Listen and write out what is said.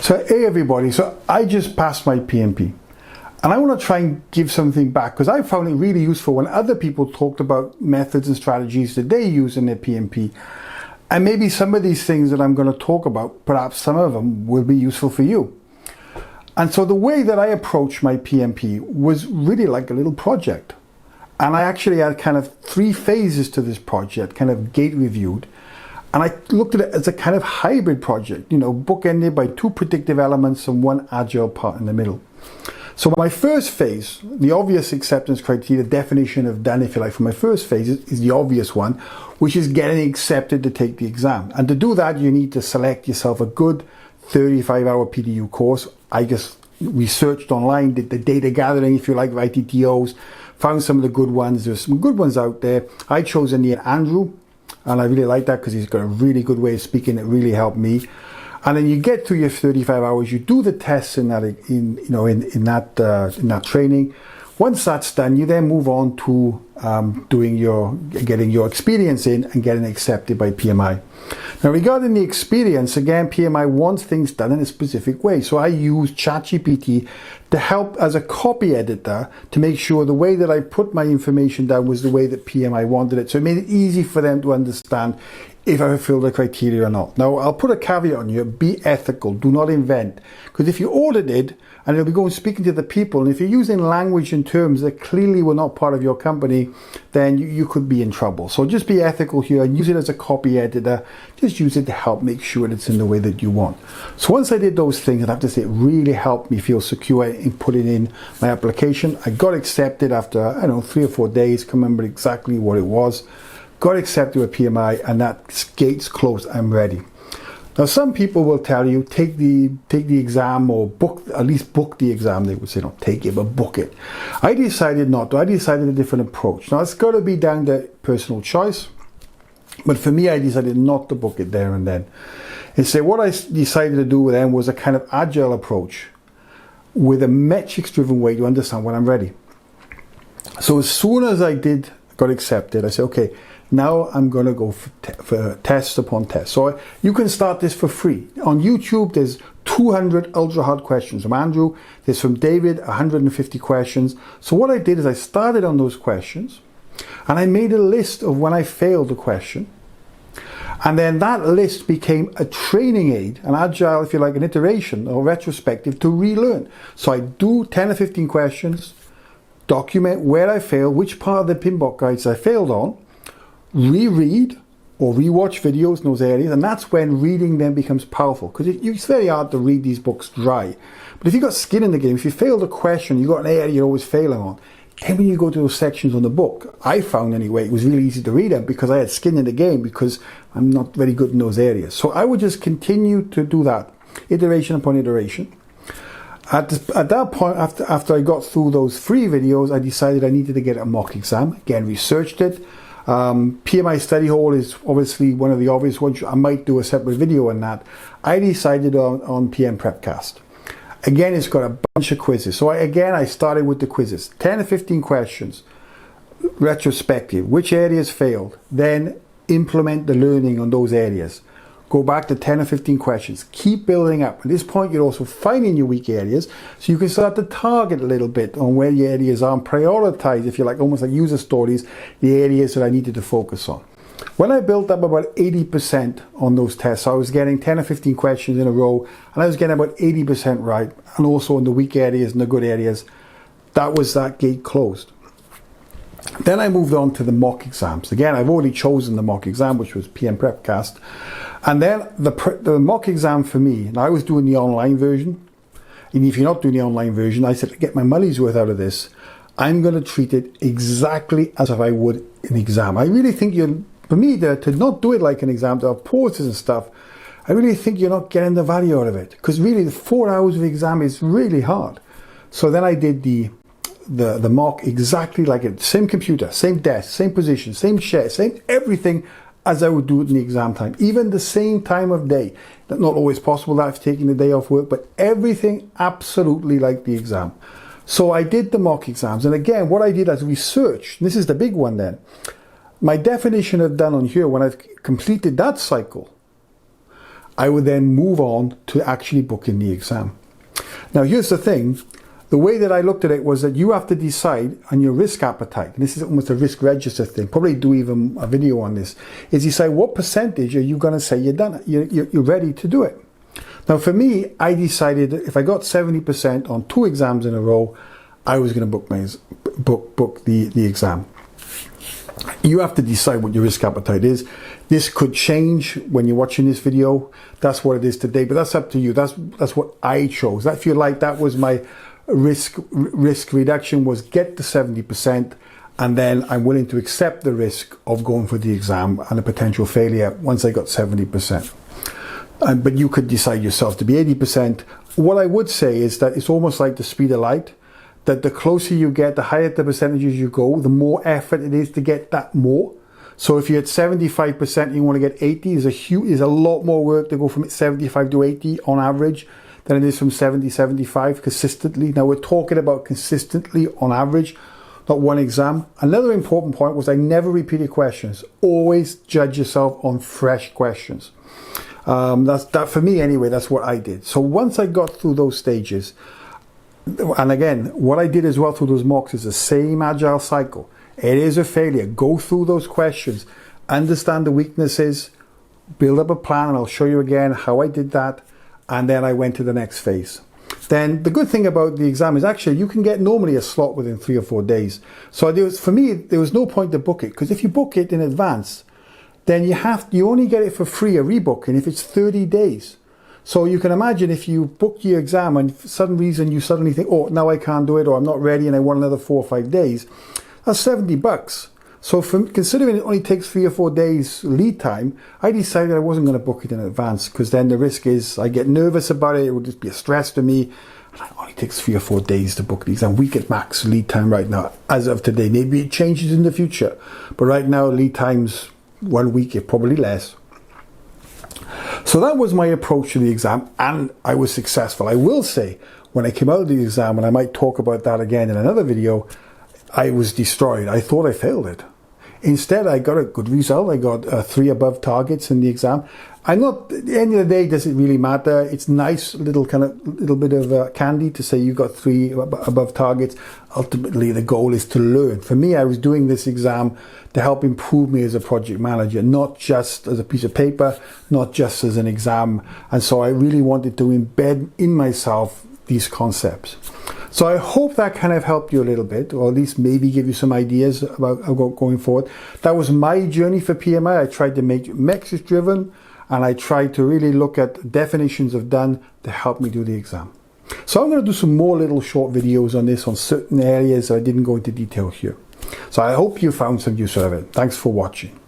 So hey everybody, so I just passed my PMP and I want to try and give something back because I found it really useful when other people talked about methods and strategies that they use in their PMP, and maybe some of these things that I'm going to talk about, perhaps some of them will be useful for you. And so the way that I approached my PMP was really like a little project, and I actually had kind of 3 phases to this project, kind of gate reviewed. And I looked at it as a kind of hybrid project, you know, bookended by 2 predictive elements and 1 agile part in the middle. So my first phase, the obvious acceptance criteria, definition of done, if you like, for my first phase is the obvious one, which is getting accepted to take the exam. And to do that, you need to select yourself a good 35-hour PDU course. I just researched online, did the data gathering, if you like, of ITTOs, found some of the good ones. There's some good ones out there. I chose in the end Andrew. And I really like that because he's got a really good way of speaking. It really helped me. And then you get through your 35 hours. You do the tests in that training. Once that's done, you then move on to getting your experience in and getting accepted by PMI. Now, regarding the experience, again, PMI wants things done in a specific way. So I use ChatGPT to help as a copy editor to make sure the way that I put my information down was the way that PMI wanted it. So it made it easy for them to understand if I fulfill the criteria or not. Now, I'll put a caveat on here: be ethical, do not invent. Because if you audited, and you'll be going speaking to the people, and if you're using language and terms that clearly were not part of your company, then you could be in trouble. So just be ethical here and use it as a copy editor. Just use it to help make sure it's in the way that you want. So once I did those things, I have to say it really helped me feel secure in putting in my application. I got accepted after, I don't know, 3 or 4 days, can't remember exactly what it was. Got accepted with PMI, and that gate's closed. I'm ready. Now, some people will tell you take the exam, or at least book the exam. They would say not take it, but book it. I decided not to. I decided a different approach. Now, it's got to be down to personal choice, but for me, I decided not to book it there and then. Instead, what I decided to do then was a kind of agile approach with a metrics-driven way to understand when I'm ready. So as soon as I got accepted, I said, okay, now I'm going to go for test upon test. So you can start this for free. On YouTube, there's 200 ultra hard questions from Andrew. There's from David, 150 questions. So what I did is I started on those questions and I made a list of when I failed a question. And then that list became a training aid, an agile, if you like, an iteration or retrospective to relearn. So I do 10 or 15 questions, document where I failed, which part of the PMBOK guides I failed on, reread or rewatch videos in those areas, and that's when reading then becomes powerful, because it's very hard to read these books dry. But if you've got skin in the game, if you failed a question, you've got an area you're always failing on, then when you go to those sections on the book, I found anyway, it was really easy to read them because I had skin in the game, because I'm not very good in those areas. So I would just continue to do that, iteration upon iteration. At that point, after I got through those 3 videos, I decided I needed to get a mock exam. Again, researched it. PMI study hall is obviously one of the obvious ones. I might do a separate video on that. I decided on PM Prepcast. Again, it's got a bunch of quizzes. So I started with the quizzes. 10 or 15 questions. Retrospective. Which areas failed? Then implement the learning on those areas. Go back to 10 or 15 questions. Keep building up. At this point, you're also finding your weak areas, so you can start to target a little bit on where your areas are and prioritize, if you like, almost like user stories, the areas that I needed to focus on. When I built up about 80% on those tests, so I was getting 10 or 15 questions in a row, and I was getting about 80% right, and also in the weak areas and the good areas, that gate closed. Then I moved on to the mock exams. Again, I've already chosen the mock exam, which was PM Prepcast. And then the mock exam for me, and I was doing the online version. And if you're not doing the online version, I said, to get my money's worth out of this, I'm going to treat it exactly as if I would an exam. I really think for me, to not do it like an exam, to have pauses and stuff, I really think you're not getting the value out of it. Because really, the 4 hours of exam is really hard. So then I did the mock exactly like it. Same computer, same desk, same position, same chair, same everything as I would do it in the exam time. Even the same time of day. That's not always possible that I've taken the day off work, but everything absolutely like the exam. So I did the mock exams. And again, what I did as research, this is the big one then. My definition of done on here, when I've completed that cycle, I would then move on to actually booking the exam. Now here's the thing, the way that I looked at it was that you have to decide on your risk appetite, and this is almost a risk register thing, probably do even a video on this, is decide what percentage are you going to say you're done, you're ready to do it. Now for me, I decided that if I got 70% on 2 exams in a row, I was going to book the exam. You have to decide what your risk appetite is. This could change when you're watching this video. That's what it is today, but that's up to you. That's what I chose. I feel like that was my risk reduction, was get to 70%, and then I'm willing to accept the risk of going for the exam and a potential failure once I got 70%. But you could decide yourself to be 80%. What I would say is that it's almost like the speed of light, that the closer you get, the higher the percentages you go, the more effort it is to get that more. So if you're at 75% and you want to get 80, is a lot more work to go from 75 to 80 on average than it is from 70, 75 consistently. Now we're talking about consistently on average, not one exam. Another important point was I never repeated questions. Always judge yourself on fresh questions. That for me anyway, that's what I did. So once I got through those stages, and again, what I did as well through those mocks is the same agile cycle. It is a failure. Go through those questions, understand the weaknesses, build up a plan, and I'll show you again how I did that. And then I went to the next phase. Then the good thing about the exam is actually you can get normally a slot within 3 or 4 days. So for me, there was no point to book it, because if you book it in advance, then you only get it for free, a rebooking, if it's 30 days. So you can imagine if you book your exam and for some reason you suddenly think, oh, now I can't do it, or I'm not ready and I want another 4 or 5 days, that's $70. So considering it only takes 3 or 4 days lead time, I decided I wasn't going to book it in advance, because then the risk is I get nervous about it. It would just be a stress to me. And it only takes 3 or 4 days to book the exam. We get max lead time right now, as of today. Maybe it changes in the future. But right now, lead time's 1 week, if probably less. So that was my approach to the exam, and I was successful. I will say, when I came out of the exam, and I might talk about that again in another video, I was destroyed. I thought I failed it. Instead, I got a good result. I got 3 above targets in the exam. At the end of the day, does it really matter? It's nice, little bit of candy to say you got 3 above targets. Ultimately, the goal is to learn. For me, I was doing this exam to help improve me as a project manager, not just as a piece of paper, not just as an exam. And so I really wanted to embed in myself these concepts. So I hope that kind of helped you a little bit, or at least maybe give you some ideas about going forward. That was my journey for PMI. I tried to make metrics driven, and I tried to really look at definitions of done to help me do the exam. So I'm going to do some more little short videos on this, on certain areas I didn't go into detail here. So I hope you found some use out of it. Thanks for watching.